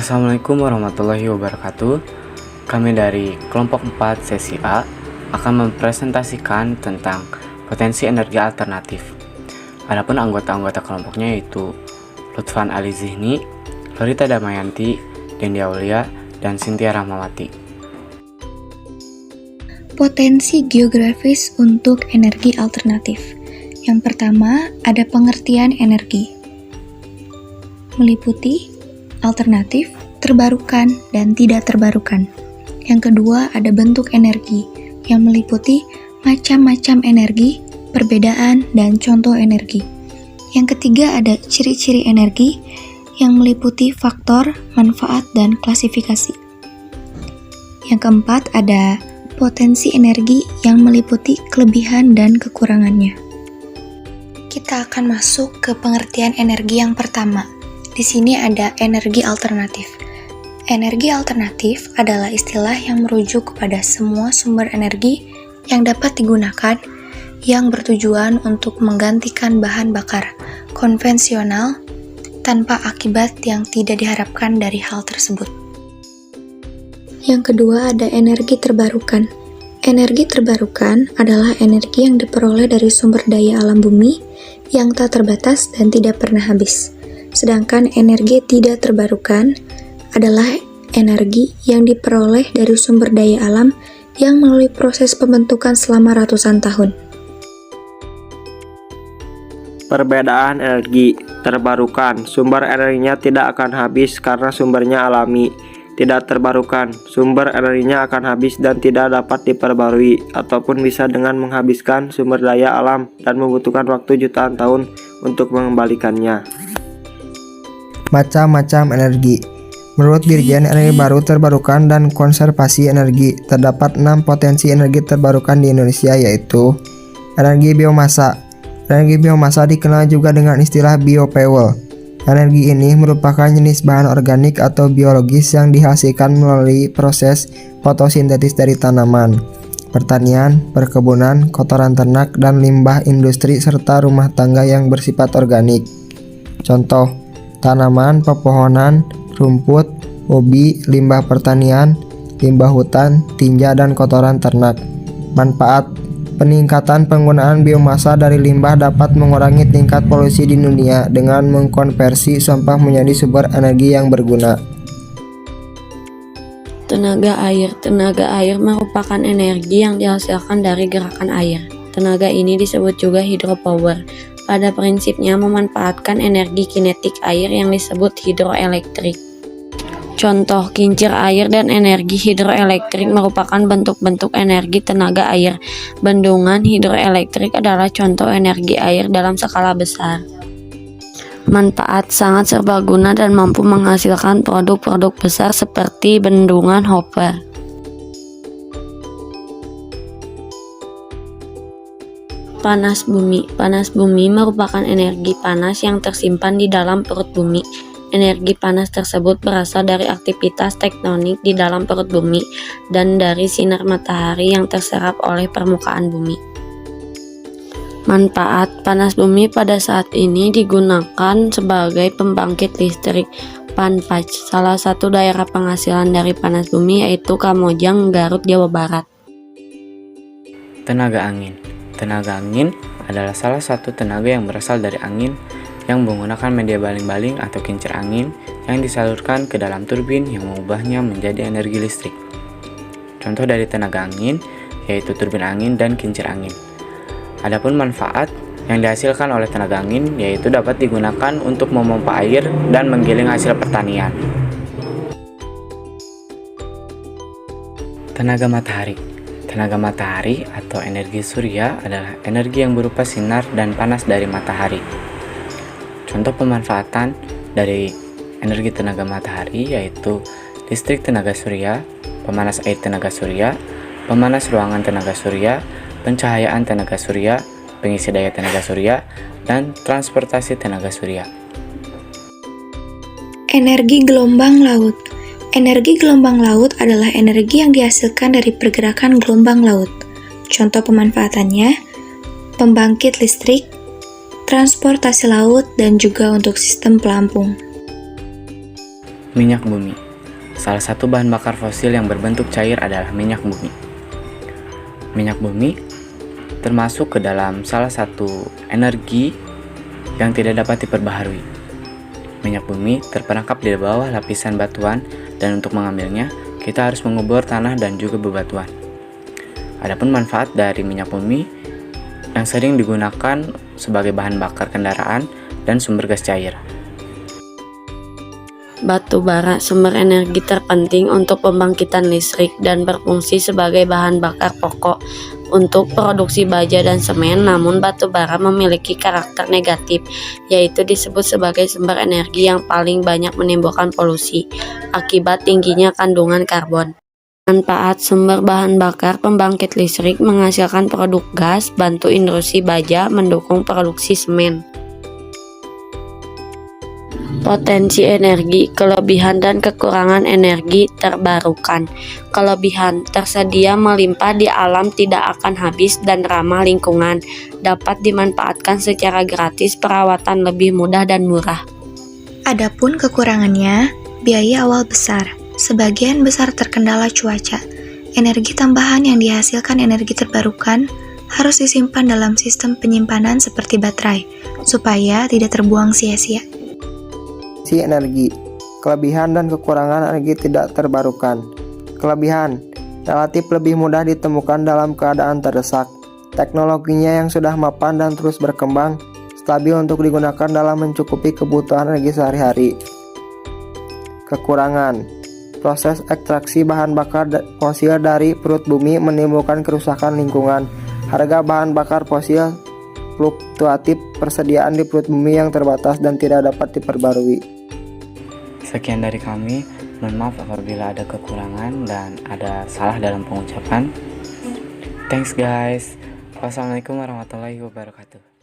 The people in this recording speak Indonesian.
Assalamualaikum warahmatullahi wabarakatuh. Kami dari kelompok 4 sesi A akan mempresentasikan tentang potensi energi alternatif. Adapun anggota-anggota kelompoknya yaitu Lutfan Ali Zihni, Lorita Damayanti, Dendi Aulia, dan Cynthia Rahmawati. Potensi geografis untuk energi alternatif. Yang pertama, ada pengertian energi. Meliputi alternatif, terbarukan, dan tidak terbarukan. Yang kedua, ada bentuk energi yang meliputi macam-macam energi, perbedaan, dan contoh energi. Yang ketiga, ada ciri-ciri energi yang meliputi faktor, manfaat, dan klasifikasi. Yang keempat, ada potensi energi yang meliputi kelebihan dan kekurangannya. Kita akan masuk ke pengertian energi yang pertama. Di sini ada energi alternatif. Energi alternatif adalah istilah yang merujuk kepada semua sumber energi yang dapat digunakan yang bertujuan untuk menggantikan bahan bakar konvensional tanpa akibat yang tidak diharapkan dari hal tersebut. Yang kedua ada energi terbarukan. Energi terbarukan adalah energi yang diperoleh dari sumber daya alam bumi yang tak terbatas dan tidak pernah habis. Sedangkan energi tidak terbarukan adalah energi yang diperoleh dari sumber daya alam yang melalui proses pembentukan selama ratusan tahun. Perbedaan energi terbarukan, sumber energinya tidak akan habis karena sumbernya alami. Tidak terbarukan, sumber energinya akan habis dan tidak dapat diperbarui, ataupun bisa dengan menghabiskan sumber daya alam dan membutuhkan waktu jutaan tahun untuk mengembalikannya. Macam-macam energi. Menurut Dirjen Energi Baru Terbarukan dan Konservasi Energi, terdapat 6 potensi energi terbarukan di Indonesia, yaitu energi biomasa. Energi biomasa dikenal juga dengan istilah biofuel. Energi ini merupakan jenis bahan organik atau biologis yang dihasilkan melalui proses fotosintesis dari tanaman, pertanian, perkebunan, kotoran ternak, dan limbah industri serta rumah tangga yang bersifat organik. Contoh: tanaman, pepohonan, rumput, ubi, limbah pertanian, limbah hutan, tinja, dan kotoran ternak. Manfaat: peningkatan penggunaan biomasa dari limbah dapat mengurangi tingkat polusi di dunia dengan mengkonversi sampah menjadi sumber energi yang berguna. Tenaga air. Tenaga air merupakan energi yang dihasilkan dari gerakan air. Tenaga ini disebut juga hydropower. Pada prinsipnya memanfaatkan energi kinetik air yang disebut hidroelektrik. Contoh kincir air dan energi hidroelektrik merupakan bentuk-bentuk energi tenaga air. Bendungan hidroelektrik adalah contoh energi air dalam skala besar. Manfaat: sangat serbaguna dan mampu menghasilkan produk-produk besar seperti bendungan Hoover. Panas bumi. Panas bumi merupakan energi panas yang tersimpan di dalam perut bumi. Energi panas tersebut berasal dari aktivitas tektonik di dalam perut bumi dan dari sinar matahari yang terserap oleh permukaan bumi. Manfaat: panas bumi pada saat ini digunakan sebagai pembangkit listrik. Panvaj, salah satu daerah penghasilan dari panas bumi yaitu Kamojang, Garut, Jawa Barat. Tenaga angin. Tenaga angin adalah salah satu tenaga yang berasal dari angin yang menggunakan media baling-baling atau kincir angin yang disalurkan ke dalam turbin yang mengubahnya menjadi energi listrik. Contoh dari tenaga angin yaitu turbin angin dan kincir angin. Adapun manfaat yang dihasilkan oleh tenaga angin yaitu dapat digunakan untuk memompa air dan menggiling hasil pertanian. Tenaga matahari. Tenaga matahari atau energi surya adalah energi yang berupa sinar dan panas dari matahari. Contoh pemanfaatan dari energi tenaga matahari yaitu listrik tenaga surya, pemanas air tenaga surya, pemanas ruangan tenaga surya, pencahayaan tenaga surya, pengisi daya tenaga surya, dan transportasi tenaga surya. Energi gelombang laut. Energi gelombang laut adalah energi yang dihasilkan dari pergerakan gelombang laut. Contoh pemanfaatannya: pembangkit listrik, transportasi laut, dan juga untuk sistem pelampung. Minyak bumi. Salah satu bahan bakar fosil yang berbentuk cair adalah minyak bumi. Minyak bumi termasuk ke dalam salah satu energi yang tidak dapat diperbaharui. Minyak bumi terperangkap di bawah lapisan batuan, dan untuk mengambilnya, kita harus mengubur tanah dan juga bebatuan. Adapun manfaat dari minyak bumi yang sering digunakan sebagai bahan bakar kendaraan dan sumber gas cair. Batu bara sumber energi terpenting untuk pembangkitan listrik dan berfungsi sebagai bahan bakar pokok untuk produksi baja dan semen. Namun batu bara memiliki karakter negatif, yaitu disebut sebagai sumber energi yang paling banyak menimbulkan polusi akibat tingginya kandungan karbon. Manfaat sumber bahan bakar pembangkit listrik: menghasilkan produk gas, bantu industri baja, mendukung produksi semen. Potensi energi, kelebihan dan kekurangan energi terbarukan. Kelebihan: tersedia melimpah di alam, tidak akan habis dan ramah lingkungan. Dapat dimanfaatkan secara gratis, perawatan lebih mudah dan murah. Adapun kekurangannya, biaya awal besar. Sebagian besar terkendala cuaca. Energi tambahan yang dihasilkan energi terbarukan harus disimpan dalam sistem penyimpanan seperti baterai, supaya tidak terbuang sia-sia. Energi. Kelebihan dan kekurangan energi tidak terbarukan. Kelebihan: relatif lebih mudah ditemukan dalam keadaan terdesak. Teknologinya yang sudah mapan dan terus berkembang, stabil untuk digunakan dalam mencukupi kebutuhan energi sehari-hari. Kekurangan: proses ekstraksi bahan bakar fosil dari perut bumi menimbulkan kerusakan lingkungan. Harga bahan bakar fosil fluktuatif, persediaan di perut bumi yang terbatas dan tidak dapat diperbarui. Sekian dari kami, mohon maaf apabila ada kekurangan dan ada salah dalam pengucapan. Thanks guys. Wassalamualaikum warahmatullahi wabarakatuh.